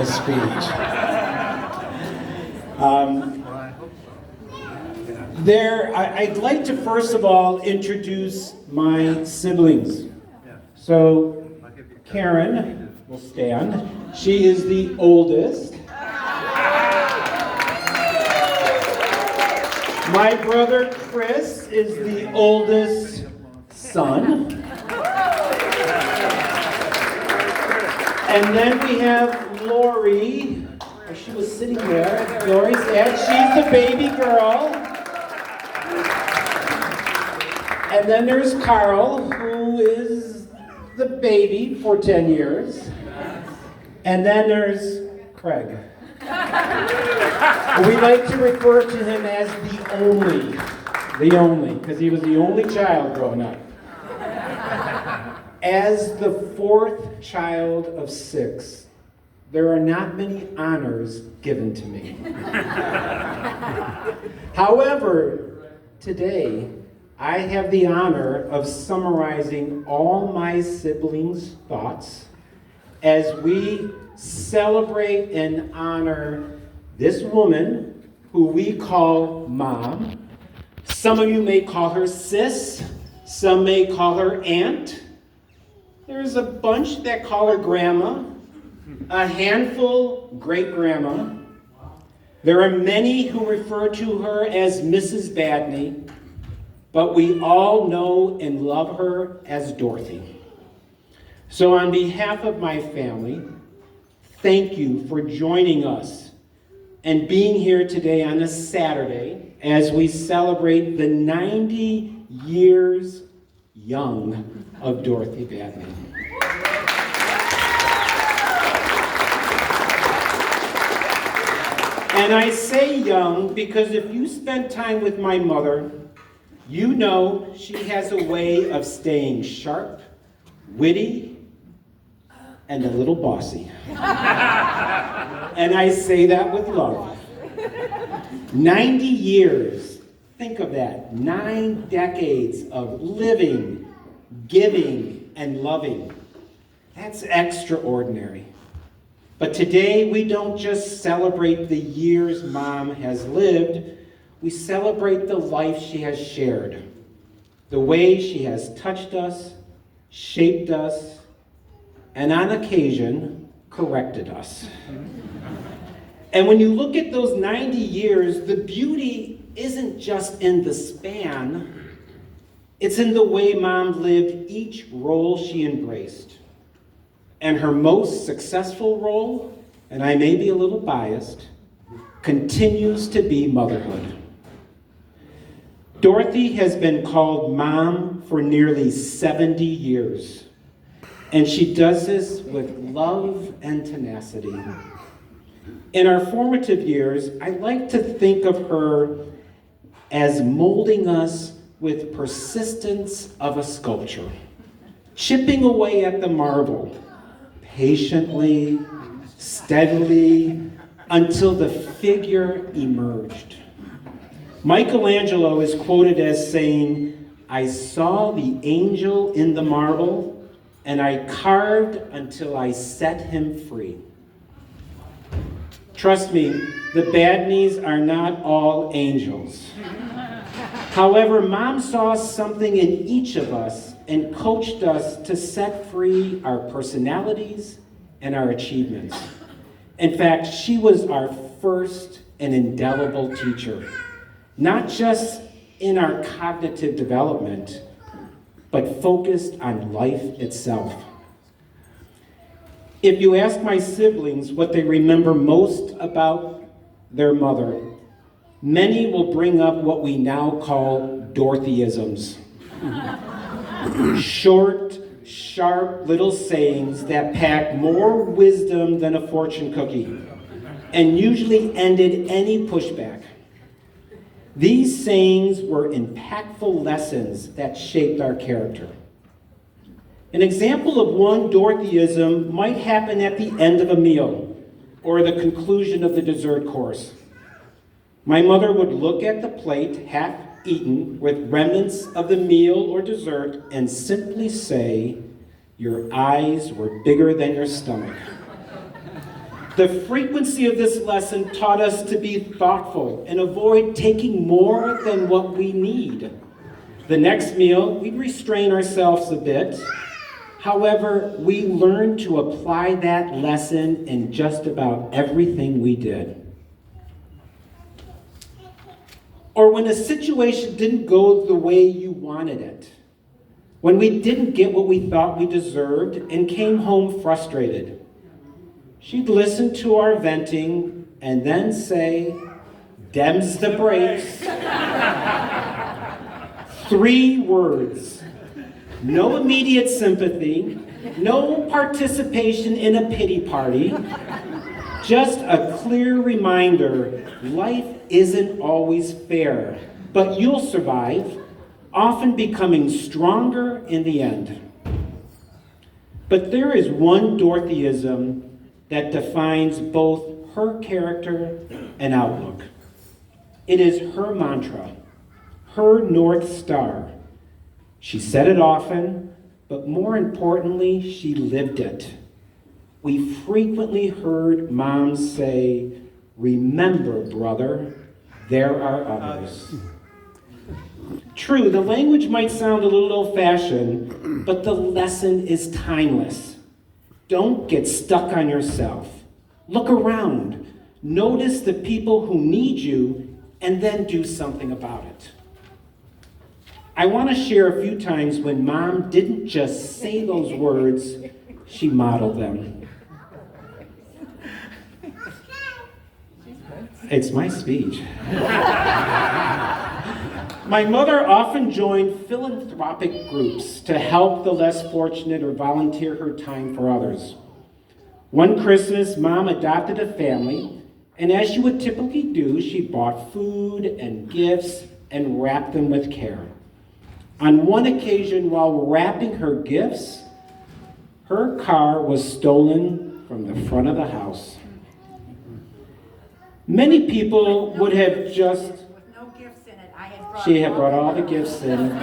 Speech. I'd like to first of all introduce my siblings. So, Karen will stand. She is the oldest. My brother Chris is the oldest son. And then we have Lori. She was sitting there. Lori's dad. She's the baby girl. And then there's Carl, who is the baby for 10 years. And then there's Craig. We like to refer to him as the only, because he was the only child growing up. As the fourth child of 6, there are not many honors given to me. However, today, I have the honor of summarizing all my siblings' thoughts as we celebrate and honor this woman who we call Mom. Some of you may call her Sis, some may call her Aunt. There's a bunch that call her Grandma, a handful Great-Grandma. There are many who refer to her as Mrs. Badynee, but we all know and love her as Dorothy. So on behalf of my family, thank you for joining us and being here today on a Saturday as we celebrate the 90 years young of Dorothy Badynee. And I say young because if you spend time with my mother, you know she has a way of staying sharp, witty, and a little bossy. And I say that with love. 90 years, think of that, 9 decades of living, giving, and loving. That's extraordinary. But today we don't just celebrate the years Mom has lived, we celebrate the life she has shared, the way she has touched us, shaped us, and on occasion, corrected us. And when you look at those 90 years, the beauty isn't just in the span, it's in the way Mom lived each role she embraced. And her most successful role, and I may be a little biased, continues to be motherhood. Dorothy has been called Mom for nearly 70 years, and she does this with love and tenacity. In our formative years, I like to think of her as molding us with persistence of a sculpture, chipping away at the marble, patiently, steadily, until the figure emerged. Michelangelo is quoted as saying, "I saw the angel in the marble, and I carved until I set him free." Trust me, the Badnees are not all angels. However, Mom saw something in each of us and coached us to set free our personalities and our achievements. In fact, she was our first and indelible teacher, not just in our cognitive development, but focused on life itself. If you ask my siblings what they remember most about their mother, many will bring up what we now call Dorothyisms. Short, sharp little sayings that pack more wisdom than a fortune cookie and usually ended any pushback. These sayings were impactful lessons that shaped our character. An example of one Dorothyism might happen at the end of a meal or the conclusion of the dessert course. My mother would look at the plate half eaten with remnants of the meal or dessert and simply say, "Your eyes were bigger than your stomach." The frequency of this lesson taught us to be thoughtful and avoid taking more than what we need. The next meal, we'd restrain ourselves a bit. However, we learned to apply that lesson in just about everything we did. Or when a situation didn't go the way you wanted it, when we didn't get what we thought we deserved and came home frustrated, she'd listen to our venting and then say, "Dem's the brakes." 3 words. No immediate sympathy, no participation in a pity party, just a clear reminder, life isn't always fair, but you'll survive, often becoming stronger in the end. But there is one Dorothyism that defines both her character and outlook. It is her mantra, her North Star. She said it often, but more importantly, she lived it. We frequently heard moms say, "Remember, brother, there are others." True, the language might sound a little old-fashioned, but the lesson is timeless. Don't get stuck on yourself. Look around. Notice the people who need you, and then do something about it. I want to share a few times when Mom didn't just say those words, she modeled them. It's my speech. My mother often joined philanthropic groups to help the less fortunate or volunteer her time for others. One Christmas, Mom adopted a family, and as she would typically do, she bought food and gifts and wrapped them with care. On one occasion, while wrapping her gifts, her car was stolen from the front of the house. Many people would have just... No gifts in it. She had brought all the gifts in.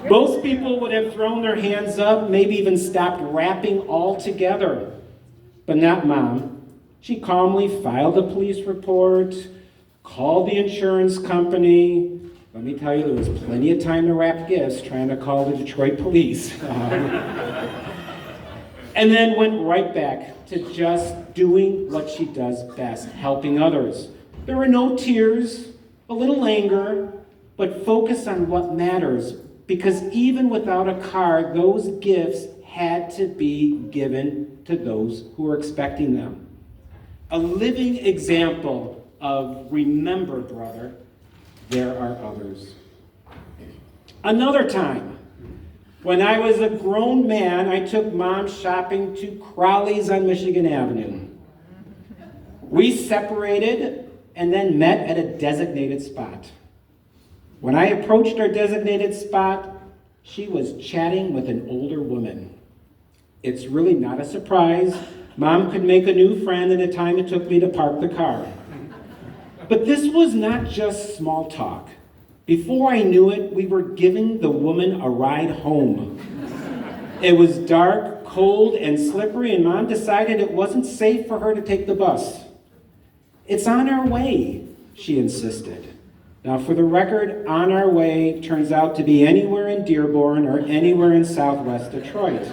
Most people would have thrown their hands up, maybe even stopped wrapping altogether. But not Mom. She calmly filed a police report, called the insurance company. Let me tell you, there was plenty of time to wrap gifts trying to call the Detroit police. And then went right back to just doing what she does best, helping others. There were no tears, a little anger, but focus on what matters, because even without a car, those gifts had to be given to those who were expecting them. A living example of remember, brother, there are others. Another time, when I was a grown man, I took Mom shopping to Crowley's on Michigan Avenue. We separated and then met at a designated spot. When I approached our designated spot, she was chatting with an older woman. It's really not a surprise. Mom could make a new friend in the time it took me to park the car. But this was not just small talk. Before I knew it, we were giving the woman a ride home. It was dark, cold, and slippery, and Mom decided it wasn't safe for her to take the bus. "It's on our way," she insisted. Now, for the record, on our way turns out to be anywhere in Dearborn or anywhere in Southwest Detroit.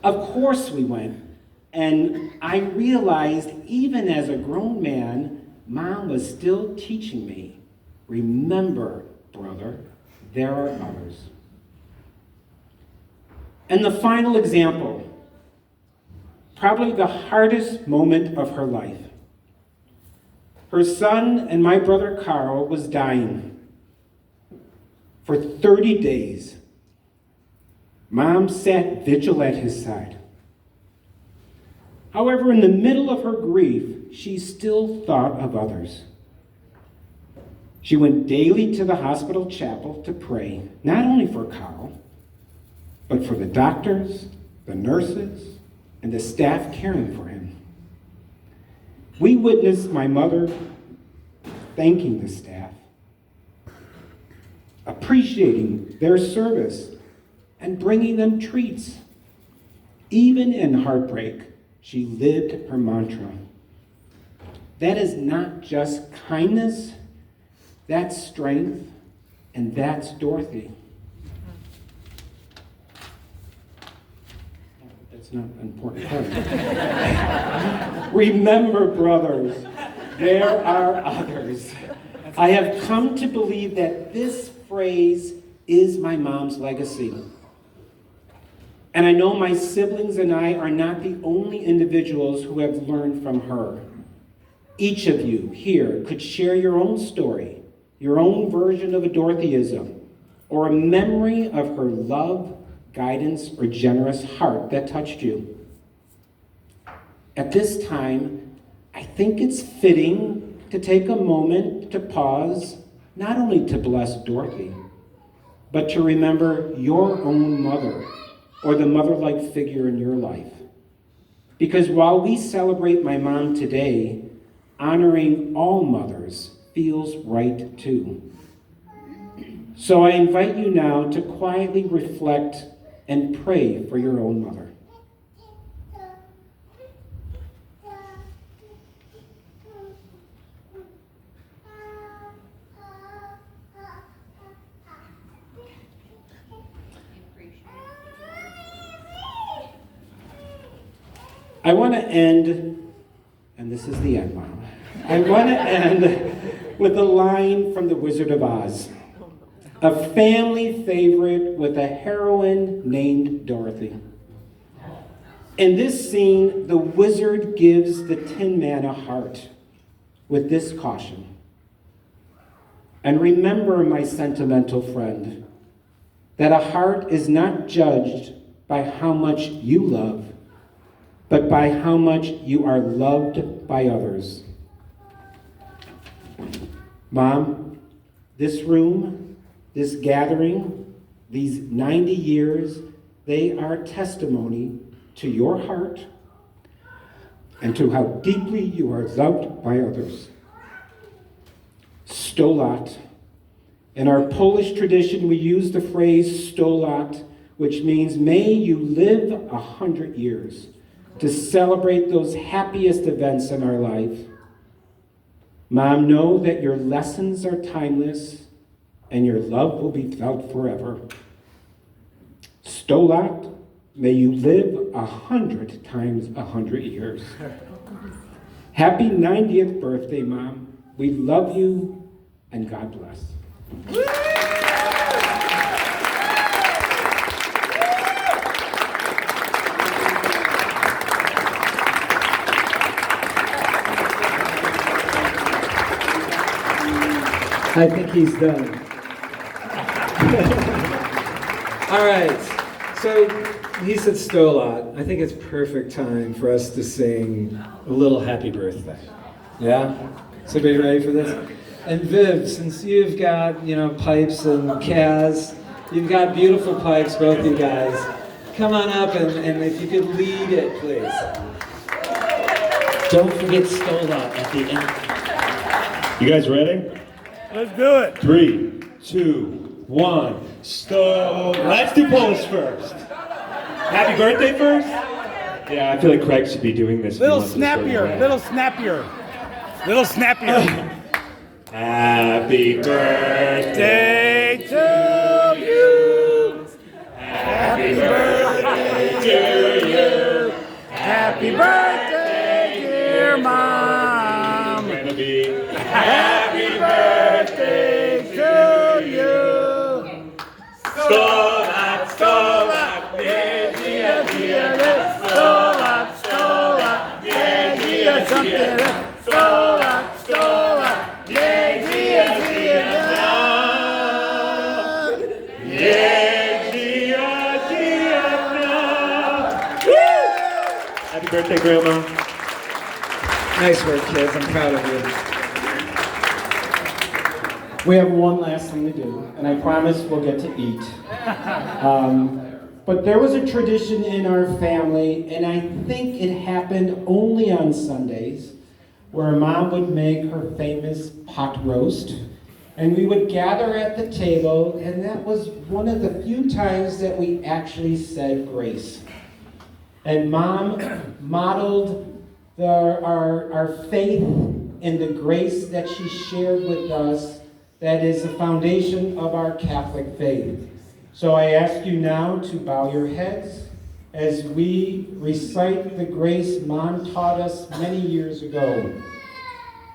Of course we went, and I realized even as a grown man, Mom was still teaching me, remember, brother, there are others. And the final example, probably the hardest moment of her life. Her son and my brother Carl was dying. For 30 days, Mom sat vigil at his side. However, in the middle of her grief, she still thought of others. She went daily to the hospital chapel to pray, not only for Carl, but for the doctors, the nurses, and the staff caring for him. We witnessed my mother thanking the staff, appreciating their service, and bringing them treats. Even in heartbreak, She lived her mantra. That is not just kindness, that's strength, and that's Dorothy. That's not an important part. Remember, brothers, there are others. I have come to believe that this phrase is my mom's legacy. And I know my siblings and I are not the only individuals who have learned from her. Each of you here could share your own story, your own version of a Dorothyism, or a memory of her love, guidance, or generous heart that touched you. At this time, I think it's fitting to take a moment to pause, not only to bless Dorothy, but to remember your own mother, or the mother-like figure in your life. Because while we celebrate my mom today, honoring all mothers feels right too. So I invite you now to quietly reflect and pray for your own mother. I want to end, and this is the end, Mom. I want to end with a line from The Wizard of Oz, a family favorite with a heroine named Dorothy. In this scene, the wizard gives the Tin Man a heart with this caution. And remember, my sentimental friend, that a heart is not judged by how much you love, but by how much you are loved by others. Mom, this room, this gathering, these 90 years, they are testimony to your heart and to how deeply you are loved by others. Sto lat. In our Polish tradition, we use the phrase sto lat, which means may you live 100 years. To celebrate those happiest events in our life. Mom, know that your lessons are timeless and your love will be felt forever. Sto lat, may you live 100 times 100 years. Happy 90th birthday, Mom. We love you and God bless. I think he's done. All right, so he said sto lat. I think it's perfect time for us to sing a little happy birthday. Yeah? Is everybody ready for this? And Viv, since you've got, pipes, and Kaz, you've got beautiful pipes, both you guys. Come on up and if you could lead it, please. Don't forget sto lat at the end. You guys ready? Let's do it. 3, 2, 1. Let's do Polish first. Happy birthday first? Yeah, I feel like Craig should be doing this. Little snappier. Happy birthday to you. Happy birthday to you. Happy birthday, dear Mom. Happy birthday to you. Sto lat, yeah, sto lat, yeah, something. Sto lat, yeah, Happy birthday, Grandma. Nice work, kids. I'm proud of you. We have one last thing to do, and I promise we'll get to eat. But there was a tradition in our family, and I think it happened only on Sundays, where Mom would make her famous pot roast, and we would gather at the table, and that was one of the few times that we actually said grace. And Mom modeled our faith in the grace that she shared with us that is the foundation of our Catholic faith. So I ask you now to bow your heads as we recite the grace Mom taught us many years ago.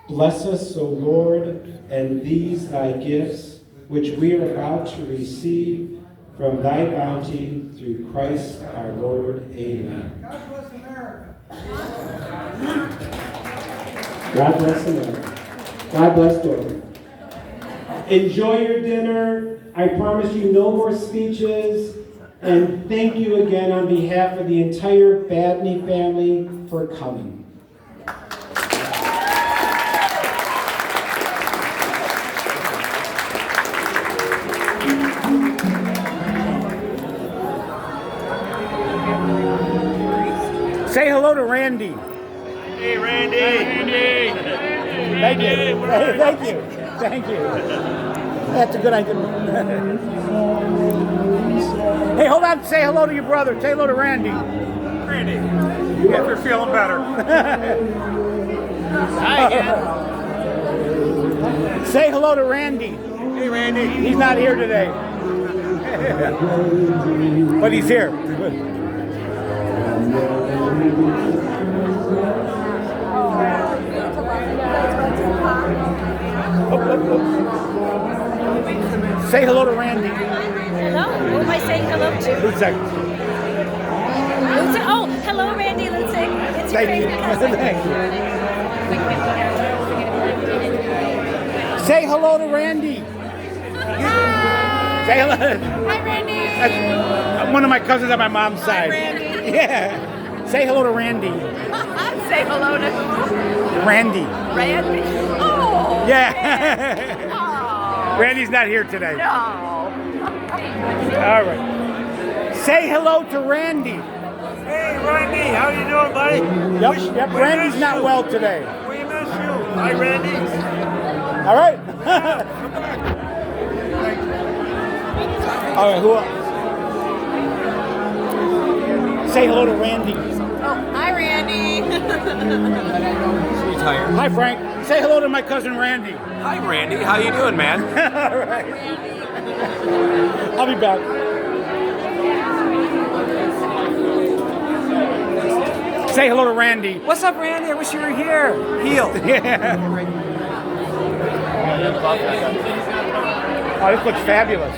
Bless us, O Lord, and these thy gifts, which we are about to receive from thy bounty through Christ our Lord. Amen. God bless America. God bless America. God bless Dorothy. Enjoy your dinner. I promise you no more speeches. And thank you again on behalf of the entire Badynee family for coming. Say hello to Randy. Hey, Randy. Thank you. Thank you. Thank you. That's a good idea. Hey, hold on. Say hello to your brother. Say hello to Randy. Randy. If you're feeling better. Hi again. Say hello to Randy. Hey, Randy. He's not here today. But he's here. Say hello to Randy. Hello? Who am I saying hello to? Lutzek. Lutzig. Oh, hello, Randy Lutzig. It's your Thank you. favorite cousin. Thank you. Say hello to Randy. Hi. Say hello. Hi, Randy. That's one of my cousins on my mom's side. Randy. Yeah. Say hello to Randy. Say hello to who? Randy. Randy. Oh. Yeah. Oh. Randy's not here today. No. All right. Say hello to Randy. Hey, Randy. How you doing, buddy? Yep. Randy's not well today. We miss you. Hi, Randy. All right. All right. Who else? Say hello to Randy. Oh, hi, Randy. Hi, Frank. Say hello to my cousin Randy. Hi, Randy. How you doing, man? All right. I'll be back. Say hello to Randy. What's up, Randy? I wish you were here. Healed. Yeah. Oh, this looks fabulous.